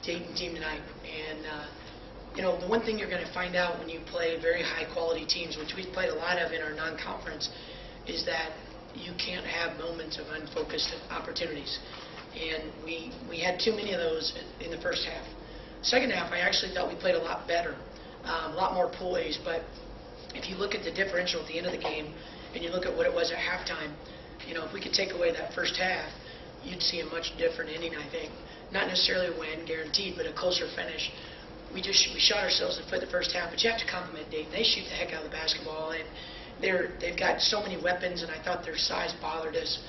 Dayton team tonight. And, you know, the one thing you're going to find out when you play very high-quality teams, which we've played a lot of in our non-conference, is that you can't have moments of unfocused opportunities. And we had too many of those in the first half. Second half, I actually thought we played a lot better, a lot more poised. But if you look at the differential at the end of the game and you look at what it was at halftime, you know, if we could take away that first half, you'd see a much different inning, I think. Not necessarily a win, guaranteed, but a closer finish. We shot ourselves in the foot the first half, but you have to compliment Dayton. They shoot the heck out of the basketball, and they've got so many weapons, and I thought their size bothered us.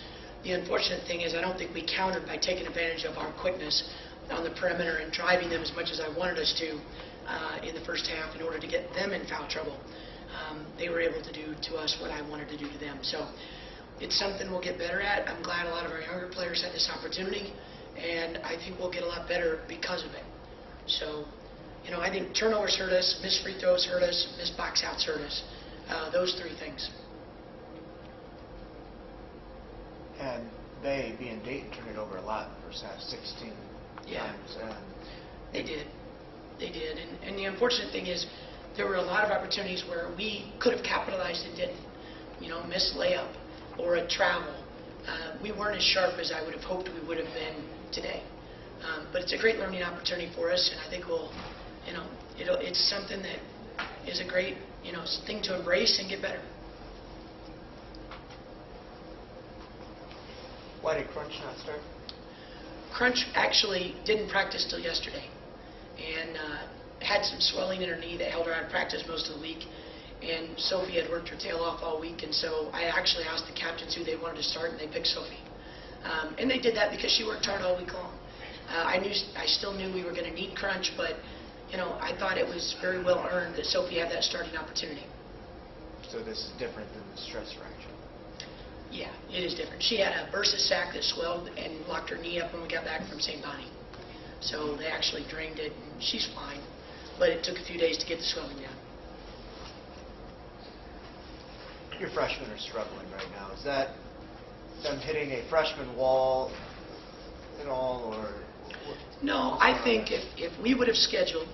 The unfortunate thing is I don't think we countered by taking advantage of our quickness on the perimeter and driving them as much as I wanted us to in the first half in order to get them in foul trouble. They were able to do to us what I wanted to do to them. So it's something we'll get better at. I'm glad a lot of our younger players had this opportunity, and I think we'll get a lot better because of it. So, you know, I think turnovers hurt us, missed free throws hurt us, missed box outs hurt us. Those three things. And they, being Dayton, turned it over a lot in the first half, 16 times. And they did. They did. And the unfortunate thing is there were a lot of opportunities where we could have capitalized and didn't. You know, missed layup or a travel. We weren't as sharp as I would have hoped we would have been today. But it's a great learning opportunity for us, and I think we'll, you know, it's something that is a great, you know, thing to embrace and get better. Why did Crunch not start? Crunch actually didn't practice till yesterday, and had some swelling in her knee that held her out of practice most of the week. And Sophie had worked her tail off all week, and so I actually asked the captains who they wanted to start, and they picked Sophie. And they did that because she worked hard all week long. I still knew we were going to need Crunch, but you know, I thought it was very well earned that Sophie had that starting opportunity. So this is different than the stress fracture. Yeah, it is different. She had a bursa sac that swelled and locked her knee up when we got back from St. Bonnie. So they actually drained it, and she's fine. But it took a few days to get the swelling down. Your freshmen are struggling right now. Is that them hitting a freshman wall at all, or? No, I think if we would have scheduled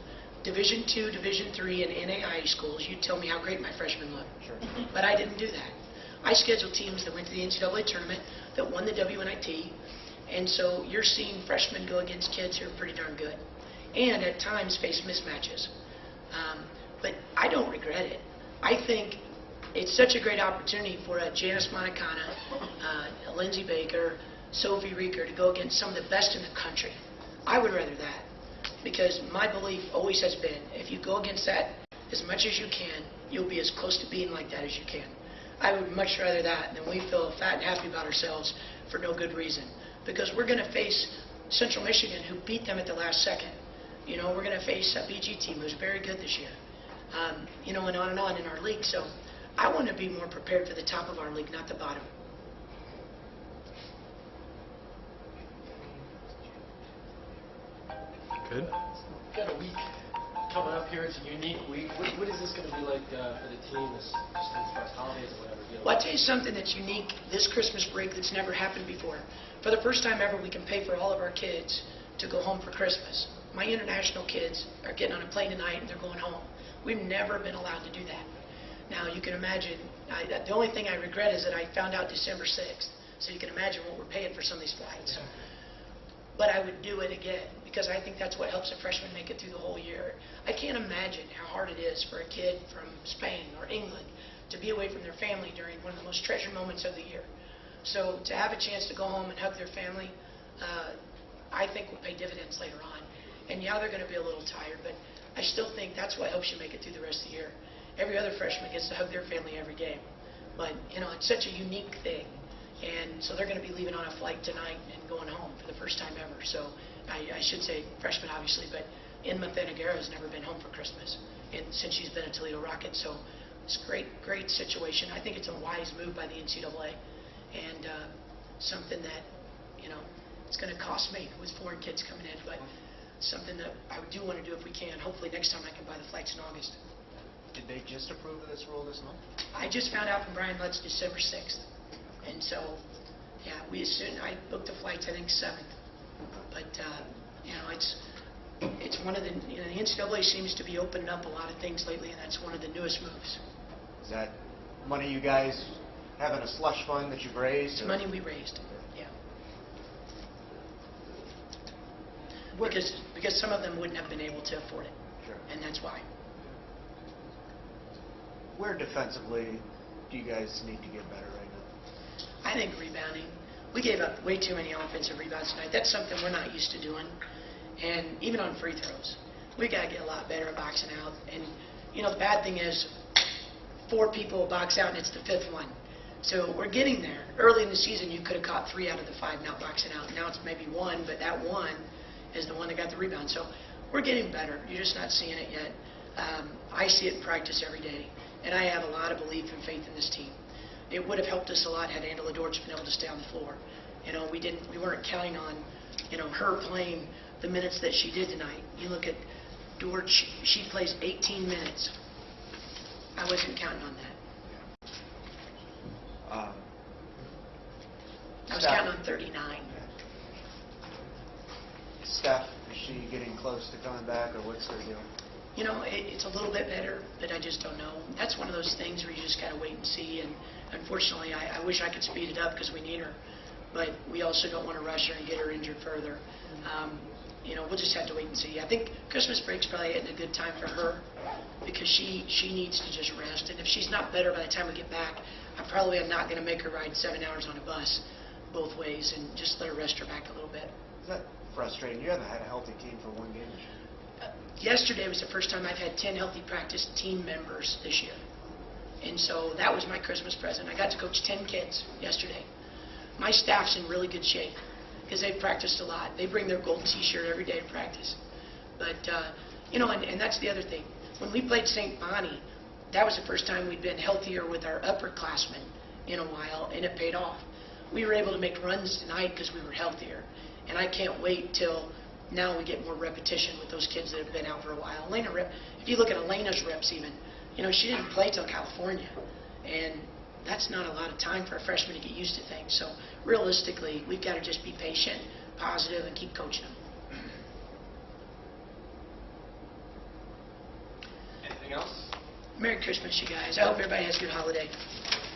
Division II, Division III, and NAIA schools, you'd tell me how great my freshmen look. Sure. But I didn't do that. I scheduled teams that went to the NCAA tournament, that won the WNIT, and so you're seeing freshmen go against kids who are pretty darn good, and at times face mismatches. But I don't regret it. I think it's such a great opportunity for a Janice Montecana, a Lindsay Baker, Sophie Rieker to go against some of the best in the country. I would rather that, because my belief always has been, if you go against that as much as you can, you'll be as close to being like that as you can. I would much rather that than we feel fat and happy about ourselves for no good reason, because we're going to face Central Michigan, who beat them at the last second. You know, we're going to face a BG team who's very good this year. You know, and on in our league. So I want to be more prepared for the top of our league, not the bottom. Good. We've got a week coming up here. It's a unique week. What is this going to be like for the team, just as far as holidays or whatever? Well, I'll tell you something that's unique this Christmas break that's never happened before. For the first time ever, we can pay for all of our kids to go home for Christmas. My international kids are getting on a plane tonight and they're going home. We've never been allowed to do that. Now, you can imagine, the only thing I regret is that I found out December 6th. So you can imagine what we're paying for some of these flights. But I would do it again, because I think that's what helps a freshman make it through the whole year. I can't imagine how hard it is for a kid from Spain or England to be away from their family during one of the most treasured moments of the year. So to have a chance to go home and hug their family, I think will pay dividends later on. And yeah, they're going to be a little tired, but I still think that's what helps you make it through the rest of the year. Every other freshman gets to hug their family every game. But, you know, it's such a unique thing. And so they're going to be leaving on a flight tonight and going home for the first time ever. So I should say freshmen, obviously, but Inma Thanagara has never been home for Christmas since she's been a Toledo Rocket. So it's a great situation. I think it's a wise move by the NCAA, and something that, you know, it's going to cost me with foreign kids coming in, but something that I do want to do if we can. Hopefully next time I can buy the flights in August. Did they just approve of this rule this month? I just found out from Brian Lutz December 6th. And so, yeah, I booked the flights, I think, 7th. But, you know, one of the, the NCAA seems to be opening up a lot of things lately, and that's one of the newest moves. Is that money you guys have in a slush fund that you've raised? It's or- money we raised, yeah. Where- Because some of them wouldn't have been able to afford it, Sure. and that's why. Where defensively do you guys need to get better right now? I think rebounding. We gave up way too many offensive rebounds tonight. That's something we're not used to doing. And even on free throws, we got to get a lot better at boxing out. And, the bad thing is 4 people box out and it's the 5th one. So we're getting there. Early in the season, you could have caught 3 out of the 5 not boxing out. Now it's maybe 1, but that 1 is the one that got the rebound. So we're getting better. You're just not seeing it yet. I see it in practice every day. And I have a lot of belief and faith in this team. It would have helped us a lot had Angela Dortch been able to stay on the floor. We weren't counting on, her playing the minutes that she did tonight. You look at Dortch, she plays 18 minutes. I wasn't counting on that. I was Steph- counting on 39. Steph, is she getting close to coming back, or what's her deal? It's a little bit better, but I just don't know. That's one of those things where you just got to wait and see. And unfortunately, I wish I could speed it up because we need her. But we also don't want to rush her and get her injured further. We'll just have to wait and see. I think Christmas break's probably at a good time for her because she needs to just rest. And if she's not better by the time we get back, I probably am not going to make her ride 7 hours on a bus both ways and just let her rest her back a little bit. Is that frustrating? You haven't had a healthy team for 1 game this year. Yesterday was the first time I've had 10 healthy practice team members this year. And so that was my Christmas present. I got to coach 10 kids yesterday. My staff's in really good shape because they've practiced a lot. They bring their gold T-shirt every day to practice. But, and that's the other thing. When we played St. Bonnie, that was the first time we'd been healthier with our upperclassmen in a while, and it paid off. We were able to make runs tonight because we were healthier. And I can't wait till now we get more repetition with those kids that have been out for a while. If you look at Elena's reps even, she didn't play till California. And that's not a lot of time for a freshman to get used to things. So realistically, we've got to just be patient, positive, and keep coaching them. Anything else? Merry Christmas, you guys. I hope everybody has a good holiday.